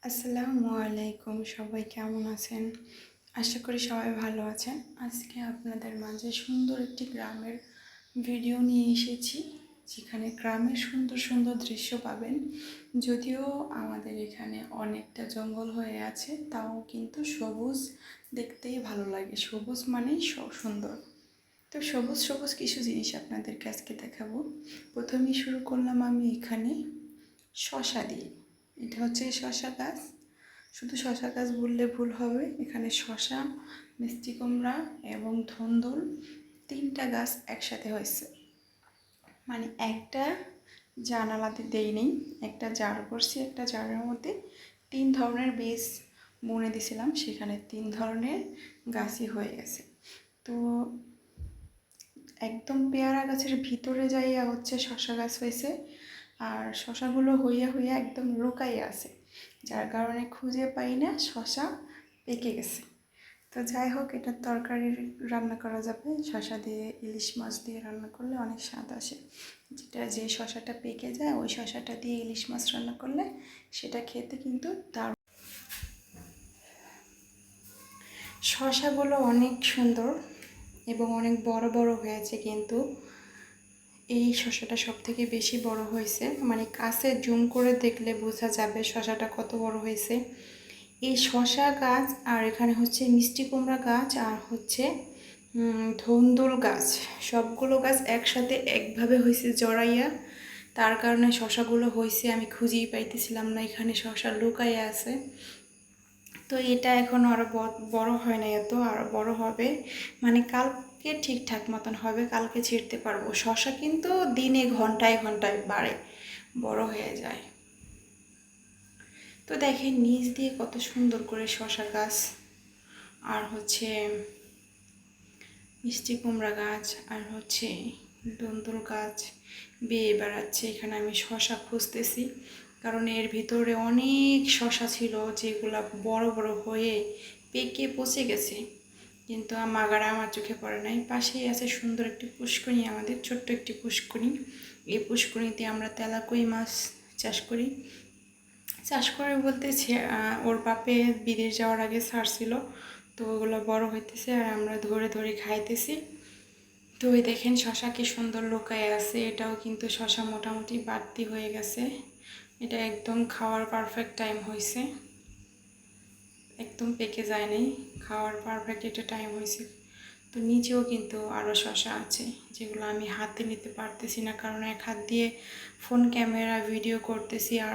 আসসালামু আলাইকুম, সবাই কেমন আছেন? আশা করি সবাই ভালো আছেন। আজকে আপনাদের মাঝে সুন্দর একটি গ্রামের ভিডিও নিয়ে এসেছি, যেখানে গ্রামের সুন্দর সুন্দর দৃশ্য পাবেন। যদিও আমাদের এখানে অনেকটা জঙ্গল হয়ে আছে, তাও কিন্তু সবুজ দেখতেই ভালো লাগে। সবুজ মানেই সুন্দর। তো সবুজ সবুজ কিছু জিনিস আপনাদেরকে আজকে দেখাবো। প্রথমেই শুরু করলাম আমি এখানে শশা দিয়ে। এটা হচ্ছে শশা গাছ। শুধু শশা গাছ বললে ভুল হবে, এখানে শশা, মিষ্টি কুমড়া এবং ধুন্দুল তিনটা গাছ একসাথে হয়েছে। মানে একটা জানালাতে দেইনি, একটা জার করছি, একটা জারের মধ্যে 3 ধরনের বীজ বুনে দিছিলাম, সেখানে 3 ধরনের গাছই হয়ে গেছে। তো একদম পেয়ারা গাছের ভিতরে যাইয়া হচ্ছে শশা গাছ হয়েছে, আর শশাগুলো হইয়া হইয়া একদম লুকাইয়া আছে, যার কারণে খুঁজে পাই না, শশা পেকে গেছে। তো যাই হোক, এটার তরকারি রান্না করা যাবে। শশা দিয়ে ইলিশ মাছ দিয়ে রান্না করলে অনেক স্বাদ আসে। যে শশাটা পেকে যায়, ওই শশাটা দিয়ে ইলিশ মাছ রান্না করলে সেটা খেতে কিন্তু দারুণ। শশাগুলো অনেক সুন্দর এবং অনেক বড় বড় হয়েছে, কিন্তু এই শশাটা সব থেকে বেশি বড় হয়েছে। মানে কাছে জুম করে দেখলে বোঝা যাবে শশাটা কত বড় হয়েছে। এই শশা গাছ, আর এখানে হচ্ছে মিষ্টি কুমড়া গাছ, আর হচ্ছে ধুন্দুল গাছ, সবগুলো গাছ একসাথে একভাবে হয়েছে জড়াইয়া। তার কারণে শশাগুলো হয়েছে আমি খুঁজেই পাইতেছিলাম না, এখানে শশা লুকাইয়া আছে। তো এটা এখন আরও বড় হয় না, এত আরও বড় হবে। মানে কালকে ঠিকঠাক মতন হবে, কালকে ছিঁড়তে পারবো। শশা কিন্তু দিনে ঘন্টায় ঘন্টায় বাড়ে, বড় হয়ে যায়। তো দেখেন নিচ দিয়ে কত সুন্দর করে শশা গাছ আর হচ্ছে মিষ্টি কুমড়া গাছ আর হচ্ছে ধুন্দুল গাছ বেয়ে বেড়াচ্ছে। এখানে আমি শশা খুঁজতেছি, কারণ এর ভিতরে অনেক শশা ছিল যেগুলো বড় বড় হয়ে পেকে পচে গেছে, কিন্তু মাগারা আমার চোখে পড়ে নাই। পাশেই আছে সুন্দর একটি পুষ্করিণী, আমাদের ছোট্ট একটি পুষ্করিণী। এই পুষ্করিণীতে আমরা তেলাকুই মাছ চাষ করি। চাষ করে বলতেছে ওর বাপে বিদেশ যাওয়ার আগে ছাড়ছিল, তো ওগুলো বড় হইতেছে আর আমরা ধরে ধরে খাইতেছি। তো ওই দেখেন শশা কি সুন্দর লুকায় আছে, এটাও কিন্তু শশা মোটামুটি বাড়তি হয়ে গেছে। এটা একদম খাওয়ার পারফেক্ট টাইম হয়েছে, একদম পেকে যায় নাই, খাওয়ার পারফেক্ট এটা টাইম হয়েছে। তো নিচেও কিন্তু আরও শশা আছে, যেগুলো আমি হাতে নিতে পারতেছি না, কারণ এক হাত দিয়ে ফোন ক্যামেরা ভিডিও করতেছি আর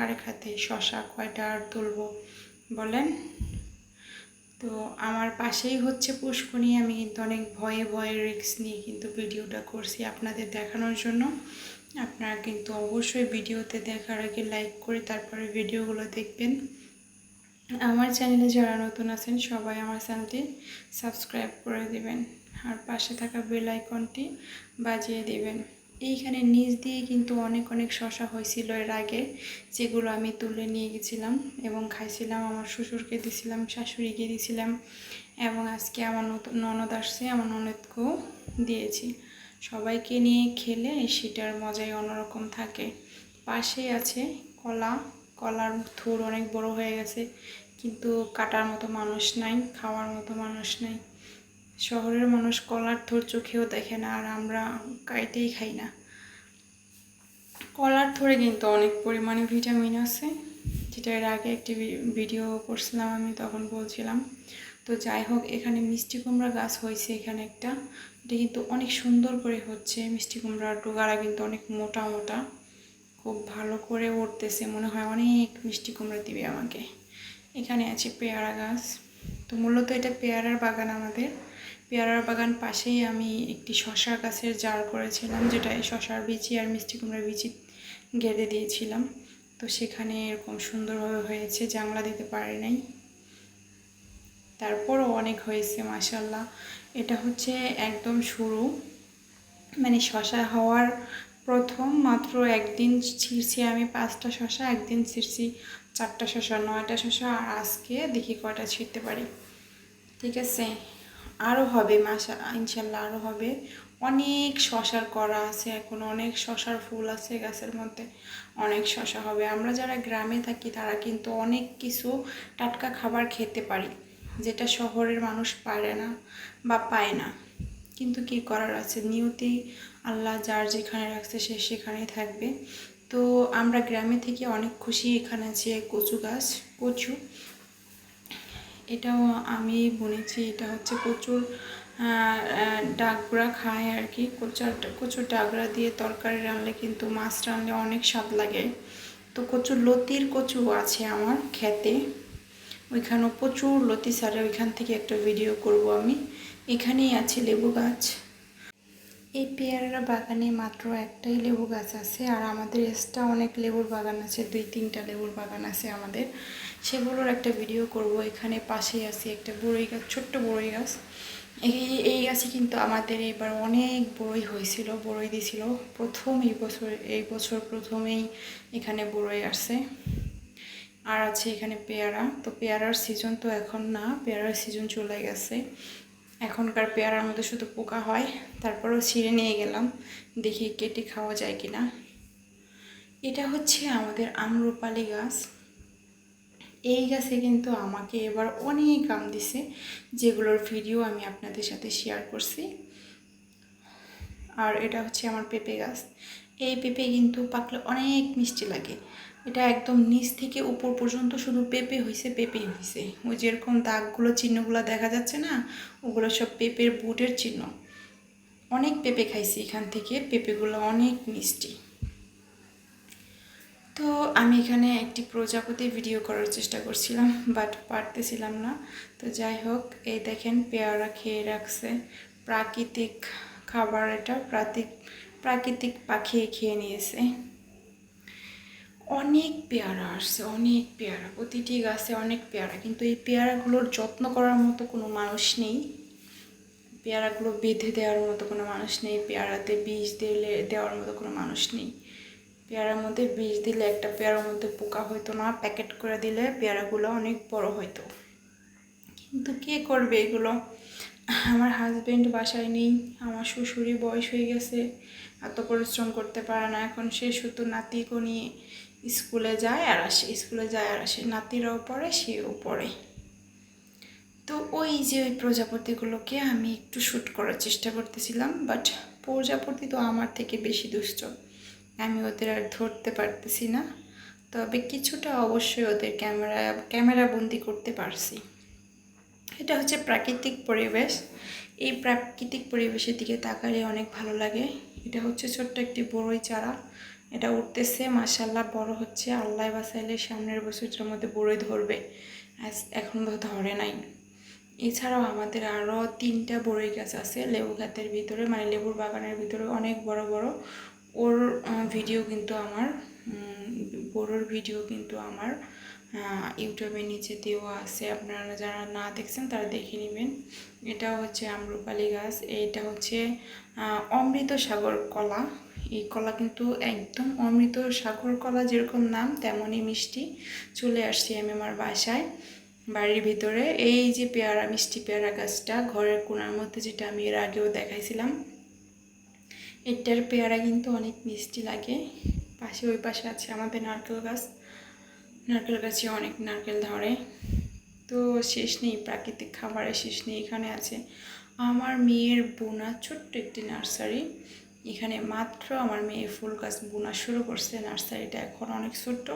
আরেক হাতে শশা কয়টা আর তুলবো বলেন। তো আমার পাশেই হচ্ছে পুষ্করণী, আমি কিন্তু অনেক ভয়ে ভয়ে রিস্ক নিয়ে কিন্তু ভিডিওটা করছি আপনাদের দেখানোর জন্য। আপনারা কিন্তু অবশ্যই ভিডিওতে দেখার আগে লাইক করে তারপরে ভিডিওগুলো দেখবেন। আমার চ্যানেলে যারা নতুন আছেন সবাই আমার চ্যানেলটি সাবস্ক্রাইব করে দিবেন, আর পাশে থাকা বেল আইকনটি বাজিয়ে দিবেন। এইখানে নিচ দিয়ে কিন্তু অনেক অনেক শশা হয়েছিল এর আগে, যেগুলো আমি তুলে নিয়ে গেছিলাম এবং খাইছিলাম, আমার শ্বশুরকে দিছিলাম, শাশুড়িকে দিছিলাম, এবং আজকে আমার নতুন ননদ আসছে, আমার ননদকেও দিয়েছি। সবাইকে নিয়ে খেলে সেটার মজাই অন্যরকম থাকে। পাশেই আছে কলা, কলার থুর অনেক বড় হয়ে গেছে, কিন্তু কাটার মতো মানুষ নাই, খাওয়ার মতো মানুষ নাই। শহরের মানুষ কলার থোর চোখেও দেখে না, আর আমরা কাইটেই খাই না। কলার থোরে কিন্তু অনেক পরিমাণে ভিটামিন আছে, যেটা এর আগে একটি ভিডিও করছিলাম আমি, তখন বলছিলাম। তো যাই হোক, এখানে মিষ্টি কুমড়া গাছ হয়েছে, এখানে একটা, এটা কিন্তু অনেক সুন্দর করে হচ্ছে। মিষ্টি কুমড়ার ডোগারা কিন্তু অনেক মোটা মোটা, খুব ভালো করে উঠতেছে, মনে হয় অনেক মিষ্টি কুমড়া দিবে আমাকে। এখানে আছে পেয়ারা গাছ। তো মূলত এটা পেয়ারার বাগান আমাদের। পেয়ারার বাগান পাশেই আমি একটি শশা গাছের জার করেছিলাম, যেটা শশার বিচি আর মিষ্টি কুমড়ার বিচি গেঁড়ে দিয়েছিলাম। তো সেখানে এরকম সুন্দরভাবে হয়েছে, জাংলা দিতে পারি নাই, তারপরও অনেক হয়েছে মাশাআল্লাহ। এটা হচ্ছে একদম শুরু, মানে শশা হওয়ার প্রথম মাত্র একদিন ছিঁড়ছি আমি 5টা শশা, একদিন ছিঁড়ছি 4টা শশা, 9টা শশা, আর আজকে দেখি কয়টা ছিঁড়তে পারি। ঠিক আছে, আরও হবে ইনশাল্লাহ, আরও হবে। অনেক শশার করা আছে, এখন অনেক শশার ফুল আছে গাছের মধ্যে, অনেক শশা হবে। আমরা যারা গ্রামে থাকি তারা কিন্তু অনেক কিছু টাটকা খাবার খেতে পারি, যেটা শহরের মানুষ পারে না বা পায় না। কিন্তু কি করার আছে, নিয়তি আল্লাহ যার যেখানে রাখছে সে সেখানেই থাকবে। তো আমরা গ্রামে থেকে অনেক খুশি। এখানে আছে কচু গাছ, কচু, এটাও আমি বুনেছি। এটা হচ্ছে কচুর ডাগরা খায় আর কি। কচুর ডাগরা দিয়ে তরকারি রানলে কিন্তু মাছ রানলে অনেক স্বাদ লাগে। তো কচুর লতির কচু আছে আমার ক্ষেতে, ওইখানেও প্রচুর লতি ছাড়ে, ওইখান থেকে একটা ভিডিও করব আমি। এখানেই আছে লেবু গাছ। এই পেয়ারা বাগানে মাত্র একটাই লেবু গাছ আছে, আর আমাদের এক্সট্রা অনেক লেবুর বাগান আছে, 2-3টা লেবুর বাগান আছে আমাদের, সেগুলোর একটা ভিডিও করব। এখানে পাশেই আছে একটা বড়ই গাছ, ছোট্ট বড়ই গাছ। এই গাছে কিন্তু আমাদের এবার অনেক বড়ই হয়েছিল, বড়ই দিয়েছিল প্রথম এই বছর প্রথমেই এখানে বড়ই আসছে। আর আছে এখানে পেয়ারা। তো পেয়ারার সিজন তো এখন না, পেয়ারার সিজন চলে গেছে। এখনকার পেয়ারার মধ্যে শুধু পোকা হয়, তারপরেও ছিঁড়ে নিয়ে গেলাম, দেখি কেটে খাওয়া যায় কিনা। এটা হচ্ছে আমাদের আম্রপালি গাছ। এই গাছে কিন্তু আমাকে এবার অনেক আম দিছে, যেগুলোর ভিডিও আমি আপনাদের সাথে শেয়ার করছি। আর এটা হচ্ছে আমার পেঁপে গাছ। এই পেঁপে কিন্তু পাকলে অনেক মিষ্টি লাগে। এটা একদম নিচ থেকে উপর পর্যন্ত শুধু পেঁপে হয়েছে, পেঁপেই হয়েছে। ওই যেরকম দাগগুলো, চিহ্নগুলো দেখা যাচ্ছে না, ওগুলো সব পেঁপের বুটের চিহ্ন। অনেক পেঁপে খাইছি এখান থেকে, পেঁপেগুলো অনেক মিষ্টি। তো আমি এখানে একটি প্রজাপতি ভিডিও করার চেষ্টা করছিলাম, বাট পারতেছিলাম না। তো যাই হোক, এই দেখেন পেয়ারা খেয়ে রাখছে, প্রাকৃতিক খাবার, এটা প্রাকৃতিক পাখি খেয়ে নিয়েছে। অনেক পেয়ারা আসছে, অনেক পেয়ারা, প্রতিটি গাছে অনেক পেয়ারা, কিন্তু এই পেয়ারাগুলোর যত্ন করার মতো কোনো মানুষ নেই। পেয়ারাগুলো বেঁধে দেওয়ার মতো কোনো মানুষ নেই, পেয়ারাতে বিষ দেওয়ার মতো কোনো মানুষ নেই। পেয়ারার মধ্যে বিষ দিলে একটা পেয়ারার মধ্যে পোকা হইতো না, প্যাকেট করে দিলে পেয়ারাগুলো অনেক বড় হইতো। কিন্তু কে করবে এগুলো? আমার হাজবেন্ড বাসায় নেই, আমার শ্বশুরই বয়স হয়ে গেছে, এত পরিশ্রম করতে পারে না। এখন সে শুধু নাতিকে নিয়ে স্কুলে যায় আর আসে, নাতিরাও পড়ে, সেও পড়ে। তো ওই যে ওই প্রজাপতিগুলোকে আমি একটু শ্যুট করার চেষ্টা করতেছিলাম, বাট প্রজাপতি তো আমার থেকে বেশি দুষ্ট, আমি ওদের আর ধরতে পারতেছি না। তবে কিছুটা অবশ্যই ওদের ক্যামেরা বন্দি করতে পারছি। এটা হচ্ছে প্রাকৃতিক পরিবেশ। এই প্রাকৃতিক পরিবেশের দিকে তাকালে অনেক ভালো লাগে। এটা হচ্ছে ছোট্ট একটি বড়ই চারা, এটা উঠতেছে, মাশাআল্লাহ বড় হচ্ছে। আল্লাহ বাঁচাইলে সামনের বছরের মধ্যে বড়ই ধরবে, এখন তো ধরে নাই। এছাড়াও আমাদের আরও 3টা বড়ই গাছ আছে লেবু গাছের ভিতরে, মানে লেবুর বাগানের ভিতরে, অনেক বড় বড়। ওর ভিডিও কিন্তু আমার বড়োর ভিডিও কিন্তু আমার ইউটিউবের নিচে দেওয়া আছে, আপনারা যারা না দেখছেন তারা দেখে নেবেন। এটা হচ্ছে আম্রপালি গাছ, এইটা হচ্ছে অমৃত সাগর কলা। এই কলা কিন্তু একদম অমৃত সাগর কলা, যেরকম নাম তেমনই মিষ্টি। চলে আসছি আমি আমার বাড়ির ভিতরে। এই যে পেয়ারা, মিষ্টি পেয়ারা গাছটা ঘরের কোণার মধ্যে, যেটা আমি এর আগেও দেখাইছিলাম, এটার পেয়ারা কিন্তু অনেক মিষ্টি লাগে। ওই পাশে আছে আমাদের নারকেল গাছে অনেক নারকেল ধরে। তো শেষ নেই, প্রাকৃতিক খাবারের শেষ নেই। এখানে আছে আমার মেয়ের বোনা ছোট্ট একটি নার্সারি। এখানে মাত্র আমার মেয়ে ফুল গাছ বোনা শুরু করছে, নার্সারিটা এখন অনেক ছোট্ট,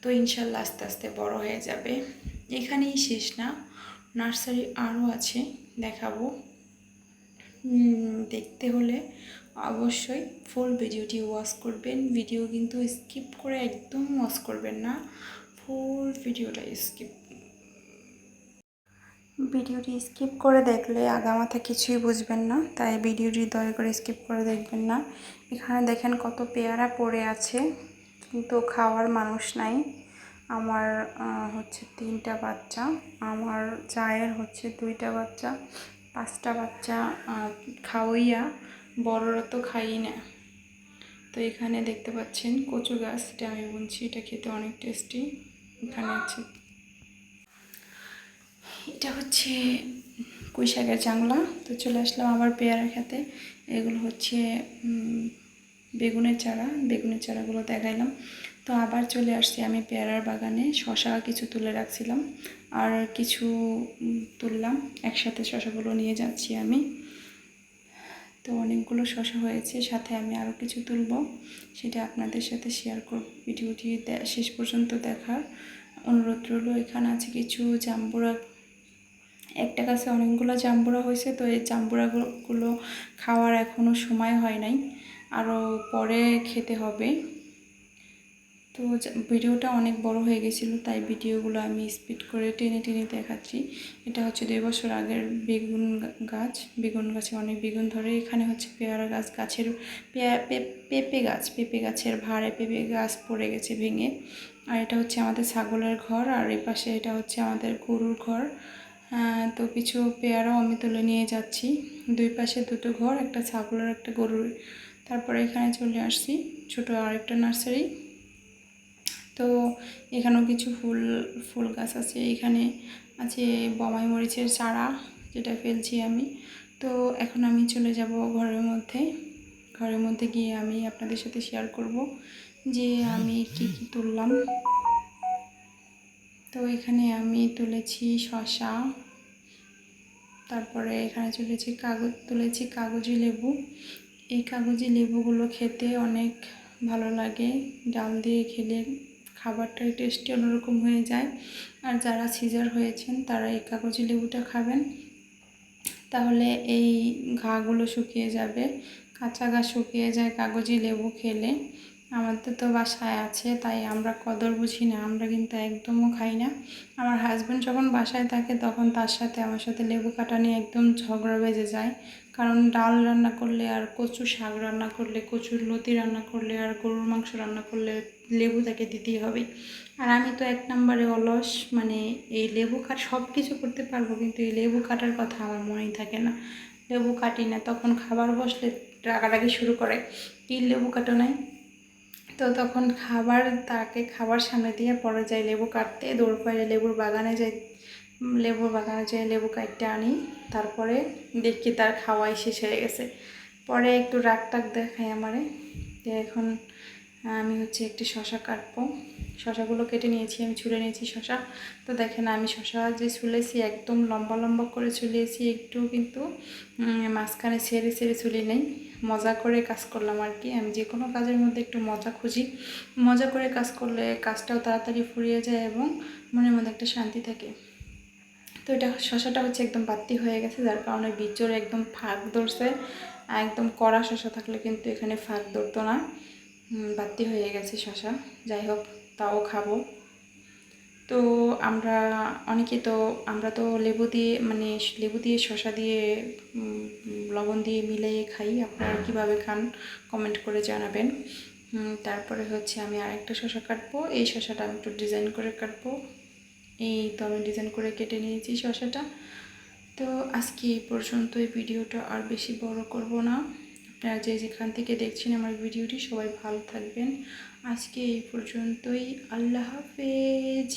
তো ইনশাল্লাহ আস্তে আস্তে বড় হয়ে যাবে। এখানেই শেষ না, নার্সারি আরও আছে, দেখাবো। দেখতে হলে অবশ্যই ফুল ভিডিওটি ওয়াচ করবেন। ভিডিও কিন্তু স্কিপ করে একদম ওয়াচ করবেন না, ফুল ভিডিওটি স্কিপ করে দেখলে আগামাথা কিছুই বুঝবেন না, তাই ভিডিওটি দয়া করে স্কিপ করে দেখবেন না। এখানে দেখেন কত পেয়ারা পড়ে আছে, কিন্তু খাওয়ার মানুষ নাই। আমার হচ্ছে 3টা বাচ্চা, আমার জায়ের হচ্ছে 2টা বাচ্চা, 5টা বাচ্চা খাওয়াইয়া, বড়রা তো খাই না। তো এখানে দেখতে পাচ্ছেন কচু গাছ, এটা আমি বুনছি, এটা খেতে অনেক টেস্টি। এখানে আছে, এটা হচ্ছে পুঁই শাকের জাংলা। তো চলে আসলাম আবার পেয়ারা খেতে। এগুলো হচ্ছে বেগুনের চারাগুলো দেখাইলাম। তো আবার চলে আসছি আমি পেয়ারার বাগানে। শশা কিছু তুলে রাখছিলাম আর কিছু তুললাম, একসাথে শশাগুলো নিয়ে যাচ্ছি আমি। তো অনেকগুলো শশা হয়েছে, সাথে আমি আরও কিছু তুলব, সেটা আপনাদের সাথে শেয়ার করব। ভিডিওটি শেষ পর্যন্ত দেখার অনুরোধ রইল। এখানে আছে কিছু জাম্বুরা, একটা গাছে অনেকগুলো জাম্বুরা হয়েছে। তো এই জাম্বুরাগুলো খাওয়ার এখনও সময় হয় নাই, আরও পরে খেতে হবে। তো ভিডিওটা অনেক বড় হয়ে গেছিলো, তাই ভিডিওগুলো আমি স্পিড করে টেনে টেনে দেখাচ্ছি। এটা হচ্ছে 2 বছর আগের বেগুন গাছে অনেক বেগুন ধরে। এখানে হচ্ছে পেয়ারা গাছের পেঁপে গাছের ভাড়ে পেঁপে গাছ পড়ে গেছে ভেঙে। আর এটা হচ্ছে আমাদের ছাগলের ঘর, আর এই পাশে এটা হচ্ছে আমাদের গরুর ঘর। তো কিছু পেয়ারাও আমি তুলে নিয়ে যাচ্ছি। 2 পাশে 2টো ঘর, একটা ছাগলের একটা গরুর। তারপরে এখানে চলে আসছি ছোট আরেকটা নার্সারি। তো এখানেও কিছু ফুল গাছ আছে। এখানে আছে বমাই মরিচের চারা, যেটা ফেলছি আমি। তো এখন আমি চলে যাব ঘরের মধ্যে গিয়ে আমি আপনাদের সাথে শেয়ার করব যে আমি কি তুললাম। তো এখানে আমি তুলেছি শসা, তারপরে এখানে তুলেছি কাগজি লেবু। এই কাগজি লেবুগুলো খেতে অনেক ভালো লাগে, ডাল দিয়ে খেলে খাবারটার টেস্টই অন্যরকম হয়ে যায়। আর যারা সিজার হয়েছেন তারা এই কাগজি লেবুটা খাবেন, তাহলে এই ঘাগুলো শুকিয়ে যাবে। কাঁচা ঘা শুকিয়ে যায় কাগজি লেবু খেলে। আমাদের তো বাসায় আছে, তাই আমরা কদর বুঝি না, আমরা কিন্তু একদমও খাই না। আমার হাজব্যান্ড যখন বাসায় থাকে তখন আমার সাথে লেবু কাটা নিয়ে একদম ঝগড়া বেজে যায়। কারণ ডাল রান্না করলে আর কচু শাক রান্না করলে, কচুর লতি রান্না করলে, আর গরুর মাংস রান্না করলে লেবু তাকে দিতেই হবে। আর আমি তো 1 নম্বরে অলস, মানে এই লেবু সব কিছু করতে পারবো, কিন্তু এই লেবু কাটার কথা আমার মনেই থাকে না। লেবু কাটি না, তখন খাবার বসলে রাগারাগি শুরু করে, কি লেবু কাটো নাই। তো তখন তাকে খাবার সামনে দিয়ে পরে যায় লেবু কাটতে, দৌড় পাইলে লেবুর বাগানে যাই লেবু কাটতে আনি। তারপরে দেখি তার খাওয়াই শেষ হয়ে গেছে। পরে একটু রাগ দেখায় আমারে। এখন আমি হচ্ছে একটি শশা কাটবো। শশাগুলো কেটে নিয়েছি, আমি ছুলে নিয়েছি শশা। তো দেখেন আমি শশা যে ছুলেছি একদম লম্বা লম্বা করে ছুলিয়েছি, একটু কিন্তু মাঝখানে ছেড়ে ছুলি নেই। মজা করে কাজ করলাম আর কি। আমি যে কোনো কাজের মধ্যে একটু মজা খুঁজি। মজা করে কাজ করলে কাজটাও তাড়াতাড়ি ফুরিয়ে যায় এবং মনের মধ্যে একটা শান্তি থাকে। তো এটা শশাটা হচ্ছে একদম বাতি হয়ে গেছে, যার কারণে বিচরে একদম ফাঁক ধরছে। একদম কড়া শশা থাকলে কিন্তু এখানে ফাঁক ধরতো না, বাতি হয়ে গেছে শশা। যাই হোক, তাও খাবো। তো আমরা তো লেবু দিয়ে শশা দিয়ে লবণ দিয়ে মিলিয়ে খাই। আপনারা কীভাবে খান কমেন্ট করে জানাবেন। তারপরে হচ্ছে আমি আরেকটা শশা কাটবো। এই শশাটা আমি একটু ডিজাইন করে কাটবো। এই তো আমি ডিজাইন করে কেটে নিয়েছি শশাটা। তো আজকে এই পর্যন্তই, ভিডিওটা আর বেশি বড় করব না। আপনারা যেখান থেকে দেখছেন আমার ভিডিওটি, সবাই ভালো থাকবেন। আজকে এই পর্যন্তই। আল্লাহ হাফেজ।